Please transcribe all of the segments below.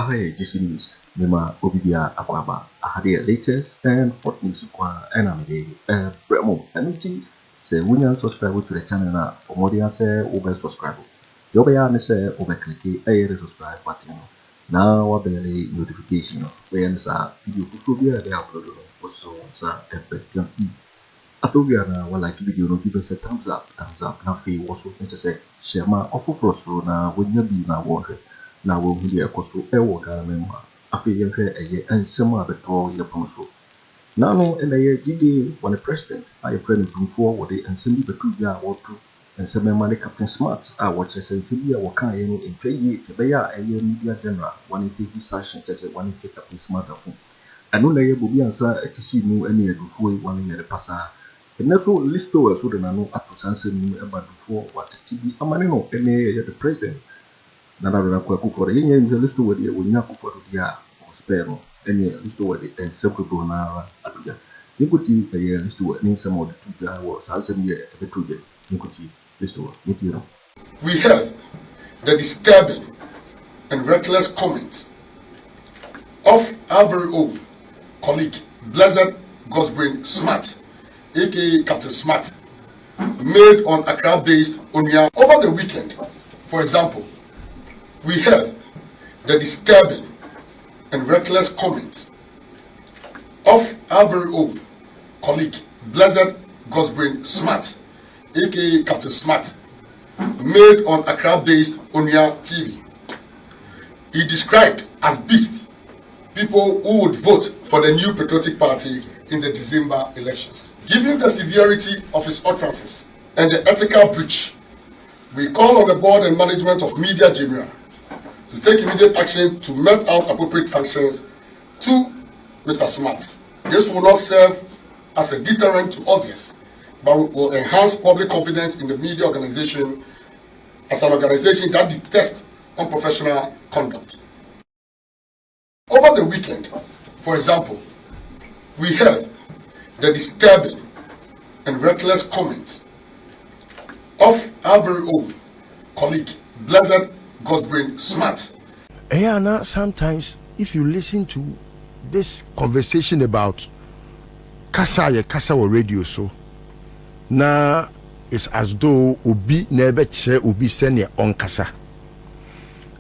Ahoy, GC News. Mema Bobie Akwaba. I had the latest and hot news and I'm the Bremo. And say when you subscribe to the channel now, or more than say over subscribe. The other say over click a subscribe button. Now I barely notification. When sa video phobia they upload also sa epic. I thought we are now like video no give us a thumbs up. Now fee also say share my offer for so now when you be now working. Now we'll be a coso ewoga member. I feel you here and some other tall your promotion. Now, no, and a GJA when the president, I friend from forward and send the 2 year or 2 and some money Captain Smart. I watch a sensible or kind in play to be a media general when it takes session as a one take up in smartphone. I know they will be answer to see no any before 1 year passer. And that's all Listo so than I know up to Sanson about before what TV a man no any the president. Nana Kwaku Annan in the Listo with the Akufo Addo or Spero, and Listo with the Separable Nara Aduja. Nikuti, a Listo, and some of the 2 was Sanson year every 2 years. Nikuti, Listo, Nitiro. We heard the disturbing and reckless comments of our very own colleague, Blessed Gosbrain Smart, aka Captain Smart, made on Accra-based onua over the weekend. For example, we heard the disturbing and reckless comments of our very own colleague, Blessed Gosbrain Smart, aka Captain Smart, made on Accra-based onua TV. He described as beast people who would vote for the new patriotic party in the December elections. Given the severity of his utterances and the ethical breach, we call on the board and management of Media GJA to take immediate action to mete out appropriate sanctions to Mr. Smart. This will not serve as a deterrent to others, but will enhance public confidence in the media organization as an organization that detests unprofessional conduct. Over the weekend, for example, we heard the disturbing and reckless comments of our very own colleague, Blessed Gosbrain Smart. Now sometimes if you listen to this conversation about kasa or radio so now it's as though ubi never chere ubi senior on kasa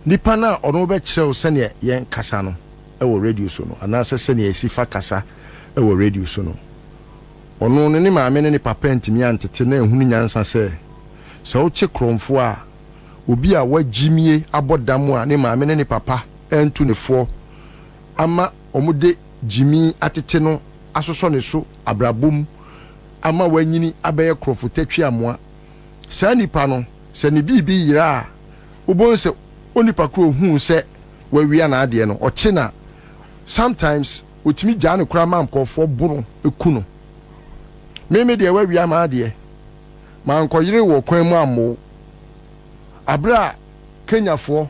nipa na ono be chere senior yen kasa no e radio so no ana se senior sifa kasa e radio so no ono ne maame ne papa ntimi antete na ehunu nyansa se so che kromfo a obi a wagimie abodamu a ne maame ne papa entu ne fo ama omude jimi atete no asoso ne so abrabom ama wanyini abeye krofo tatwi amoa sa nipa no se ne bibi yira a obon se onipa kro hu se wawia na ade no oche na sometimes otimi gya ne kra mam kofo buru ekuno meme de wawia ma ade ma nkoyire wo kwan mu amo abra Kenya fo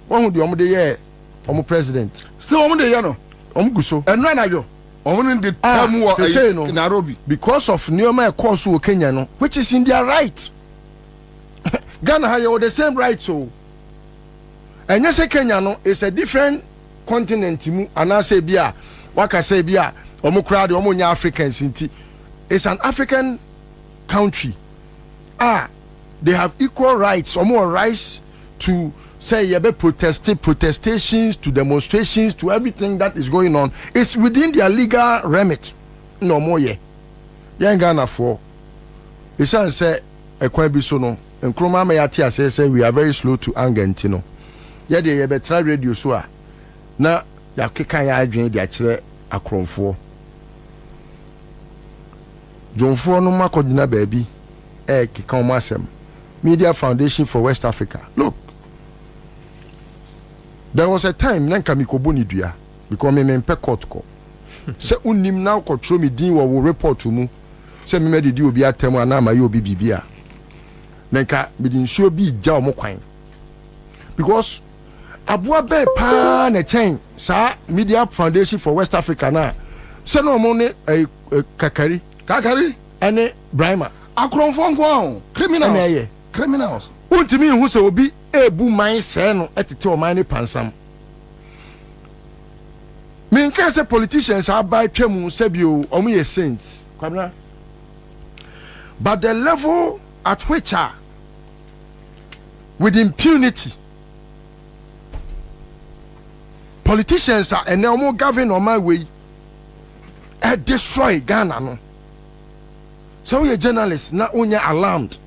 won de omde ye omo president se omde ye no omguso eno na yo omo de tamu wo Nairobi because of neoma course wo Kenya no which is in their right. Ghana have the same right so and you say Kenya no is a different continent mu anase bia waka say bia omo crowd omo nya Africans inti it's an African country. They have equal rights, or more rights to say protestations, to demonstrations, to everything that is going on. It's within their legal remit. No more ye. Yang Ghana for. It's say a kwabisono. And Kroma Mayatia say we are very slow to anger ntino. Yeah, they have try radio so. Na ya keka ya adwen dia kire akromfo. Jonfo no makodina baby. Keka o masem. Media Foundation for West Africa. Look, there was a time nanka mikoboni dua because me mempe court ko. Se unim now control me din wo report to mu. Se me di obi atemu ana ma ye obi bibia. Nanka me din show bi gya omo kwan. Because aboa be pa na chen sa Media Foundation for West Africa na. Se no mo ne kakari ane Brahma. Akronfo nko criminals. Untimi hu se obi ebu man se no etete o man ni pansam. Me can't say politicians are by Chemu Sebio or me a saints. But the level at which are with impunity politicians are and now more govern on my way and destroy Ghana. No? So we are journalists not only alarmed.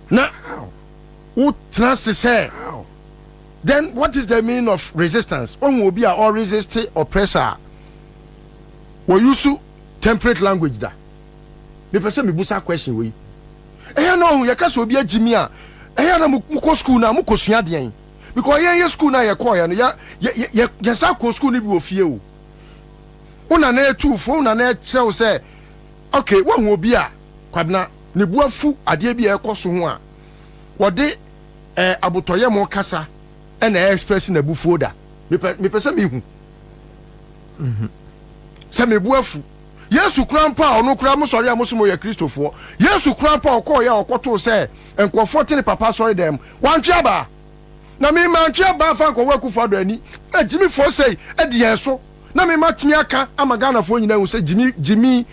Now, what trans say? Then what is the meaning of resistance? One will be all resist oppressor. We use temperate language da. The person me busa question we. No, you can't be a Jimmy. Na muko school na muko sua den. Because ye school na ye call ya sa ko school ni bi ofie o. Una na etu fo una na kyerɛw say okay, one will be a Kwabena ne buafu ade bi e koso ho a. Wo de abotoye mo kasa and express na bufu da. Me pese me hu. Se me buafu Yesu krampa ono kra mo sori amoso ye Kristofo Yesu krampa okọ ya okoto se enkofo tene papa sori dem wantwe ba na me mantwe ba fa nko Akufo Addo ani na Jimmy fo sei e de yeso na me matimi aka amagana fo nyina hu se Jimmy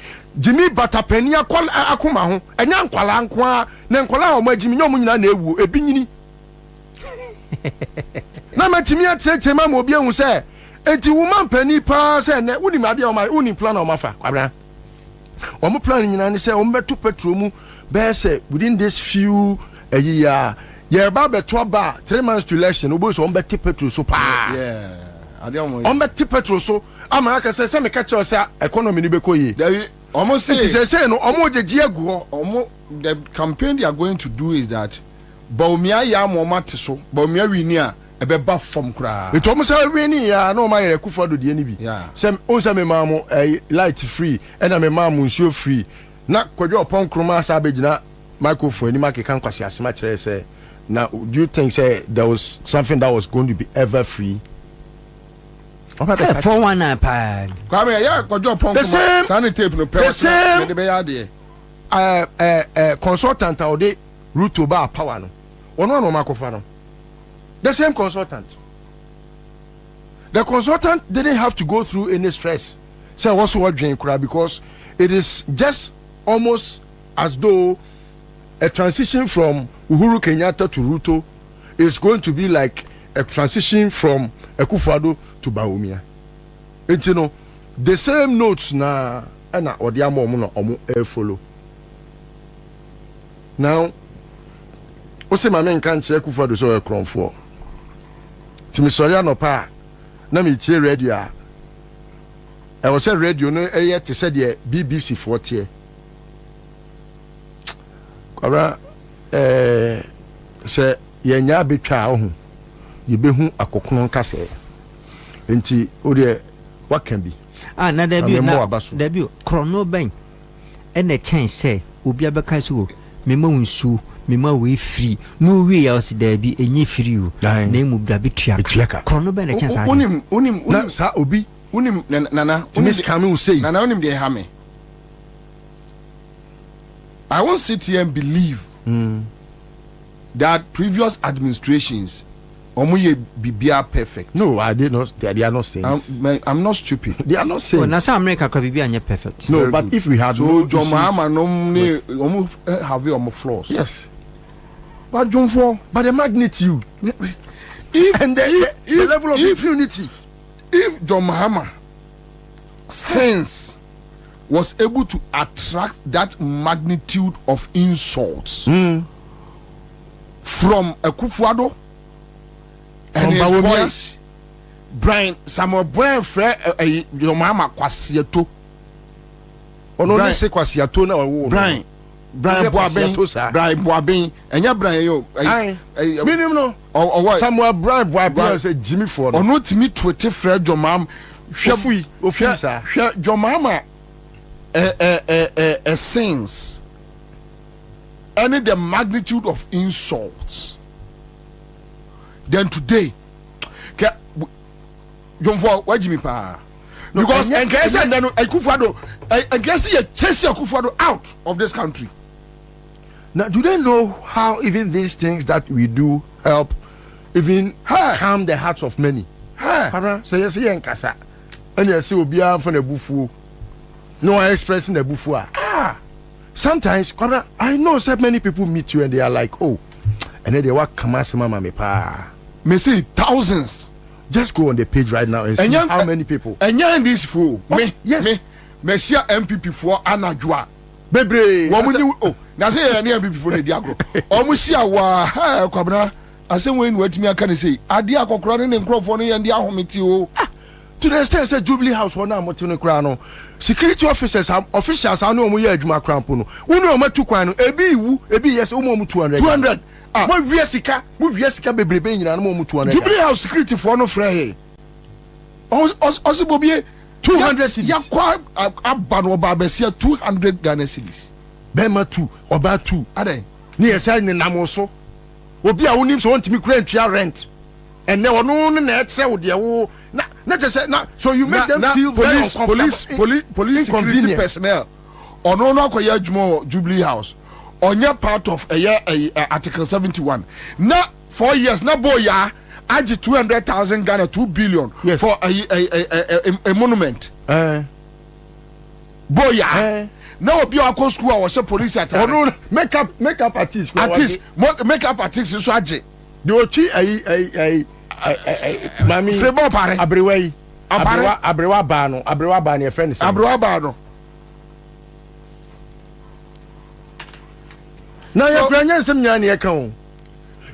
batapani akoma ho enya nkwala nko na nkwala o ma Jimmy nyomo nyina na ewu ebi nyini na matimi acheche ma mo obi hu se enti woman pani pa say ne woni ma dia o ma woni plan o ma fa Kwabena o mo plan nyina ni say o mbeto petrol mu be say within this few a year ye ba beto ba 3 months to election o bo so o mbeti petrol so pa o mbeti petrol so amaka say me catch us say economy ni be koyi there almost say no omo jeje agu the campaign they are going to do is that Bawumia ya mo mate so Bawumia wini a ebeba fom kra it almost wini ya no ma yere Akufo Addo de ni bi sem on say me mamu light free and me mamu nsuo free na Kojo opon kroma sa begina microphone ni make kan kwase asema kire say now do you think say there was something that was going to be ever free? For one pa Kwame ya Kojo opon kroma sanitape no pe de be ya de consultant or de route to bar power no ono no makofa no. The same consultant. The consultant didn't have to go through any stress. So also what drink because it is just almost as though a transition from Uhuru Kenyatta to Ruto is going to be like a transition from Akufo Addo to Bawumia. And you know, the same notes na odiamo omo follow. Now, what's my main can't check Akufo Addo so a crown for. Timi sorry no pa na me tie radio a I was say radio no e te say the BBC 40 Kwabena say yenya betwa ho ye behu akokono nkase enti o de what can be na debi chrono ben e na chance say obi abeka so mema wonsu mema we free no we else there be enye free o na mu Gabby tuaka chrono ben na chance onim na sa obi unim nana Miss Kamu say nana unim dey hame I won't sit here and believe that previous administrations omuye bibia perfect. No, I did not. They are not saying. I'm not stupid. They are not saying. Na sa America could be anya perfect. No, but good. If we had so John Mahama no omu have your flaws. Yes. But John for but the magnitude if and the level of impunity. If John Mahama sense was able to attract that magnitude of insults from Akufo Addo and his boys, Brian Samuel Brian Fred John Mahama kwasiato ono se kwasiato na wo Brian Boabin enya Brian yo minimum no or Samuel Brian say Jimmy Ford ono timi twete Fred John Mahama hwefui ofisa John Mahama a sense any the magnitude of insults then today John for why Jimmy pa because and guess and then Akufo Addo I guess he chase Akufo Addo out of this country. Now do they know how even these things that we do help even calm the hearts of many? Kwabena say yes yen kasa. And you see obiara for na bufu. No expressing the bufu. Sometimes Kwabena, I know so many people meet you and they are like, "Oh, and then they walk kamasima mama me pa." Me see thousands. Just go on the page right now and see how many people. And you're in this fool. Me, yes. Me see MPP for Anajua. Bebre. Oh, now say any MPP for the Diagro. Almost see wa Kwabena. I say when wait me I can say Adiako crying and crop for me and the Ahomiti. To the extent say Jubilee House one now motino krano. Security officers officials I know mo ye adwuma krampo no. Wonu o matu kwan no ebi yes o mo 200. Mo wiye sika bebrebe nyina no mo 200. Jubilee House security for no frɛ also Bobie 200 cedis. Yakwa abano ba besia 200 Ghana cedis. Bema 2 oba 2. Ade. Ni yesa ni namo so. Obi a wonim so wontimi kura ntwa rent. Ene ono na etse wo de wo na just say na so you make them feel police security inconvenient. Personnel. Ono no akoya adwuma Jubilee House. Onye part of Article 71. Now 4 years na boya aji 200,000 Ghana 2 billion for a monument. Boya. Now obi akọ school a was police at. Oh no, makeup artist. Makeup artist so aji. The ochi mami Frebo pare. Abrewa ba no e friend. Abrewa ba no. Now so,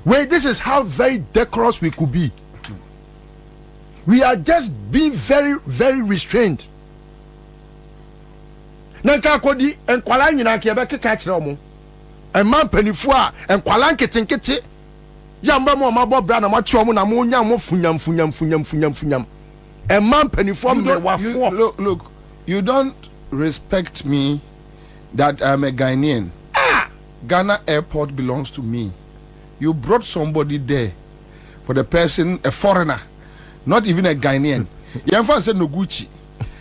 wait, this is how very decorous we could be. We are just being very, very restrained. Nanka kodi enkwala nyina ke be keka kire omo. Emma panifo a enkwala nketenkete yamba mo mabo bra na mate omo na mo nya mo funyam. Emma panifo me wafo. Look, you don't respect me that I'm a Ghanaian. Ghana airport belongs to me. You brought somebody there for the person, a foreigner, not even a Ghanaian. Yamfa said no Gucci.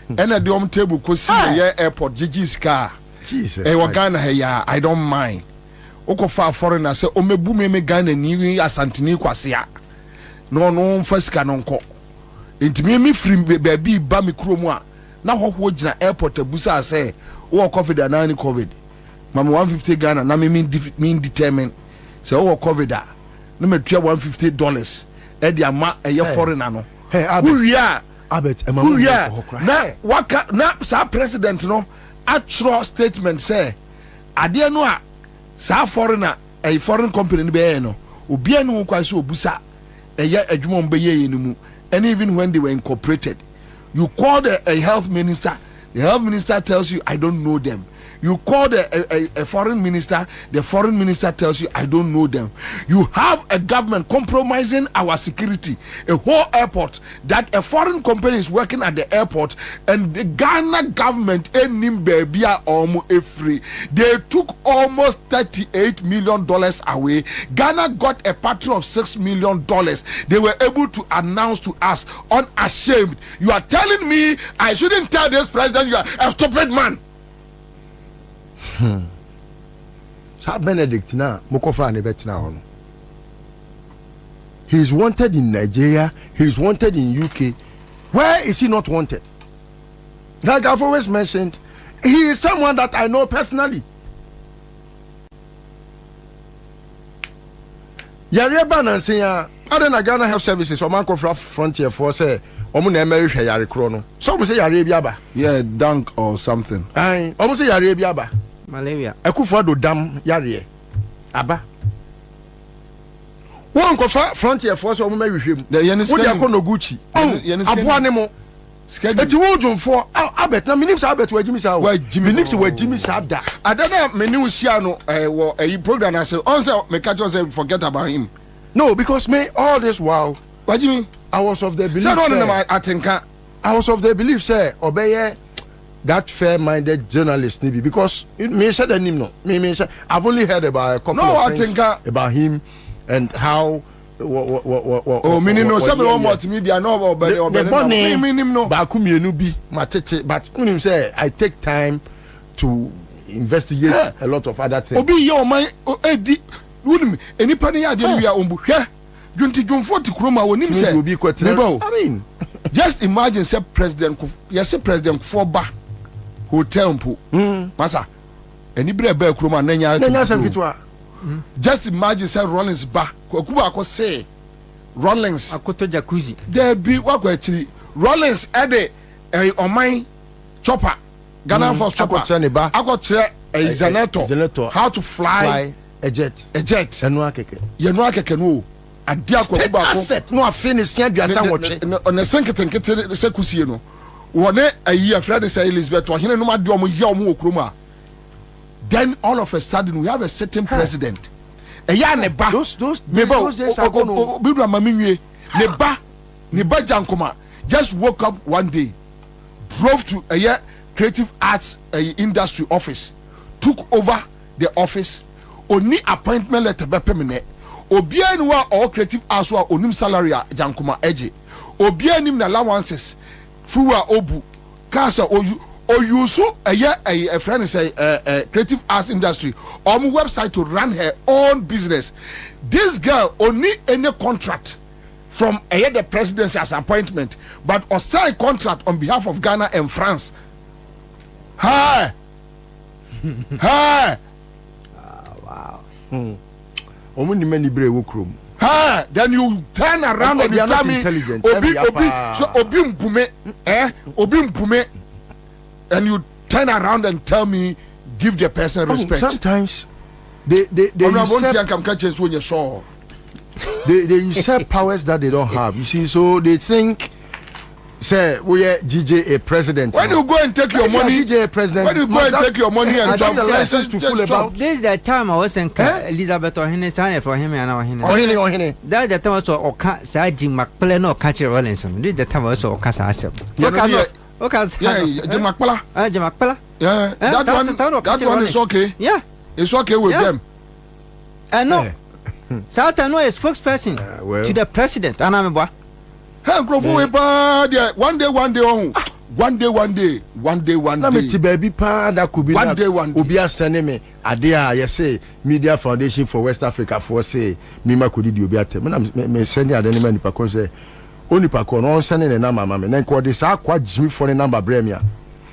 And at the table could see the airport, Gigi's car. Jesus. Ghana, I don't mind. Oko fa foreigner say, O me bu me Ghana ni asantini kwasia. No first canonko. Inti me free baby ba me kromwa. Na ho jina airport busa say, o COVID na ni COVID. Mama 150 Ghana na me mean determine say o COVID a na me tua $150 e dia ma eye foreigner no hey Abet na waka na sa president no atro statement say ade no a sa foreigner a foreign company ni be no obi anu kwa so obusa eye adwuma mbe ye ni mu, and even when they were incorporated you called a health minister, the health minister tells you I don't know them. You call a foreign minister, the foreign minister tells you, I don't know them. You have a government compromising our security. A whole airport, that a foreign company is working at the airport, and the Ghana government, they took almost $38 million away. Ghana got a patron of $6 million. They were able to announce to us, unashamed, you are telling me I shouldn't tell this president you are a stupid man. Benedict na Mokofa ne betina on. He is wanted in Nigeria, he is wanted in UK. Where is he not wanted? Like I've always mentioned, he is someone that I know personally. Yareba Nansia, Adena Ghana Health Services, or Manco Frontier for say, Omuna America Yarikrono. Some say Arabiaba. Yeah, dunk or something. I almost say Arabiaba. Malaria. Akufo Addo dam yare aba won ko fa frontier force o mo mahwehwem the yenis wo dia ko no Gucci aboa ne mo eti wo dwumfo abet na minim sa abet wa jimi sa wo minim sa wa jimi sa da adana meni usia no wo program na say on say me catch us forget about him. No, because me all this while what do you mean? I was of the belief I was of the belief say obeye that fair-minded journalist maybe, because me said the name no me I've only heard about a couple of things about him and how meaning no some multimedia no but when say I take time to investigate a lot of other things. Obi your mind edi wouldn't anybody ya dey we are ombuhwe junti junfo ti kroma wonim say I mean just imagine say president president Foba hotel mpo masa eni bre ba kroma nanya kitwa just imagine say Rollins ba Kwaku akọ say Rollins Akoto jacuzzi there be wakọ achiri Rollins ede oman chopper Ghana Force chopper akọ chere generator how to fly a jet enua keke no ade akọ ba asset no afinish sia duasa woche on senketenkete se kusie no wone ayi afrade say Elizabeth ohene no ma de omo ya omo okroma then all of a sudden we have a certain president eya ne ba those days are gone bidwa maminwe ne ba jankoma just woke up one day drove to a creative arts industry office took over the office oni appointment letter be pemene obia ni wa all creative arts wa onim salary a jankoma eje obia nim na allowances fuwa obu kasa Owusu a friend say creative arts industry on website to run her own business. This girl only any contract from the presidency as appointment, but a sign contract on behalf of Ghana and France. Hi. Wow. Omuni many brave workroom. Ha! Then you turn around and you tell me Obi mpume, and you turn around and tell me give the person respect. Sometimes they usurp powers that they don't have. You see, so they think say we are GJA president. When you go and take your money, GJA president. When you go and take your money and jump the license to fool about. This is the time I was in Elizabeth Ohene sign for him and Ohene. That's the time also Oka Saji Macplan or Catcher Rollinson. This is the time also Okasa. Jim Macpala. Yeah, that one is okay. Yeah, it's okay with them. No, South I know a spokesperson to the president. And I'm a one day. Baby pa that could be one day. Obia sending me Adia, you say Media Foundation for West Africa for say Mima could do Obia. Me send ya the name ni pakon say only pakon on sending a number mama. Then call this aqua Jimmy for the number Bremia.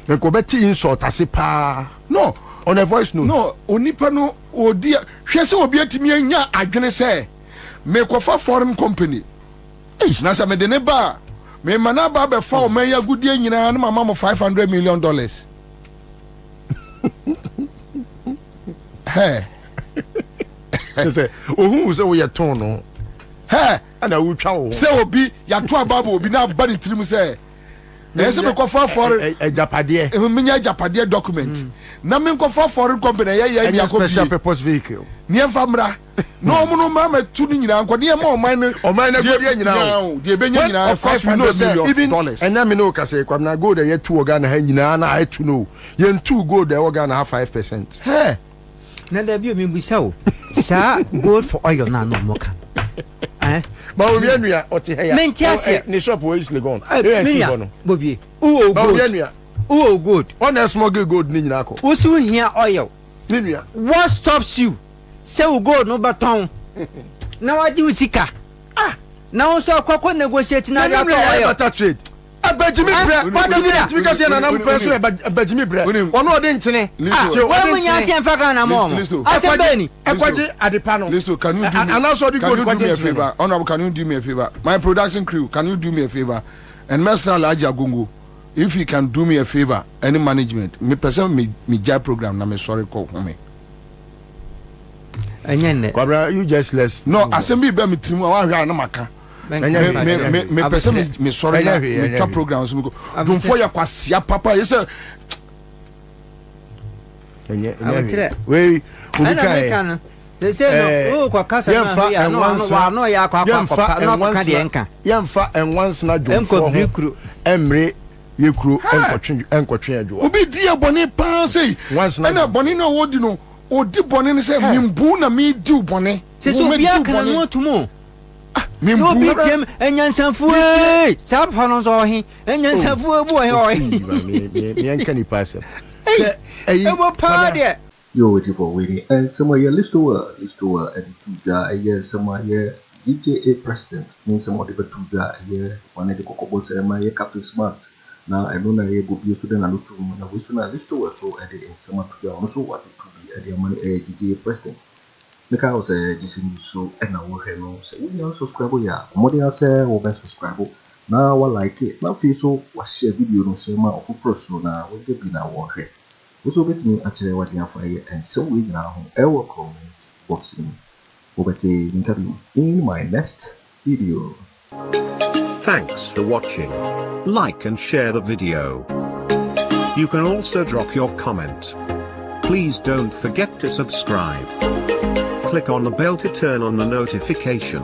Then go betty insult I say pa no on a voice note. No, only pano oh dear. She said Obia to me I gonna say make of a foreign company. Nasa me de ne ba me mana ba be fa o man ya gudie nyina na mama mo $500 million. Hey. Say who say we ton no. Hey, ana wo twa wo. Say obi ya to ababa obi na ba ni tirim say. Na say me ko fa for Japade. Me nya Japade document. Na me ko fa foreign company ya mi akọ special purpose vehicle. Ni famra. No mo no mama tu ni nyina nko de ma o man na gudie nyina de be nyina $500 million. And na me no ka say kwamna gold ye 2 Ghana ha nyina na I to know. Ye 2 gold e Ghana ha 5%. Hey. Na da bi o me busa o. Sa gold for oil na no mo kan. Bawumia nua oti he ya. Mentiasia. Ni shop we is legon. Bobie. O gold. O gold. On smuggle gold ni nyina ko. O si wo hia oil. Ni nua. What stops you? Say we go no baton. Na waji usika. Na won so akwa negotiate na ya to trade. Abajimi bre. Because you na nam person abajimi bre. Ono ode ntene. Wa munya se mfa kan na mo. Ase beni. Ekwaje adepa no. Listo, can you do me? And also the gold do me a favor. Honorable, can you do me a favor? My production crew, can you do me a favor? And Master Alaji Agungu, if you can do me a favor, any management, me person me jai program na me sorry call for me. Kwabra, you just less. No, assembly be me team wa hwa na maka. Me person me sorry na me top programs me go. Don't for your kwasia papa, you say. We can. They say no, kwa kasa na ya no ya kwa no ka de enka. Yamfa and once na do. Enko emre yekru enkotwe adwo. Obi die boni pa say. Once na boni na wodi no. Odi boni ni say mimbu na me di boni. Se so bia kan no tumo. Mimbu no bi tem enyansanfu e. Sa pa no so he. Enyansanfu ebu he. Me enka ni pass. Ebo pa de. You're waiting for waiting and somewhere Listo and Tuja yes somewhere GJA president means some of the betuga here one of the cocoa say my Captain Smart. Now I don't know ye Bobie so then I look to na we so na Listo was so at the some to also what to be at the money GJA president. Make I was jisim so and now we no say we also subscribe ya. Modi say we best subscribe. Now what like it. Now feel so what share video no say ma of first so na we dey be na one here. Also bet me actually what you have and so we now our comment boxing. Obete interview in my next video. Thanks for watching. Like and share the video. You can also drop your comment. Please don't forget to subscribe. Click on the bell to turn on the notification.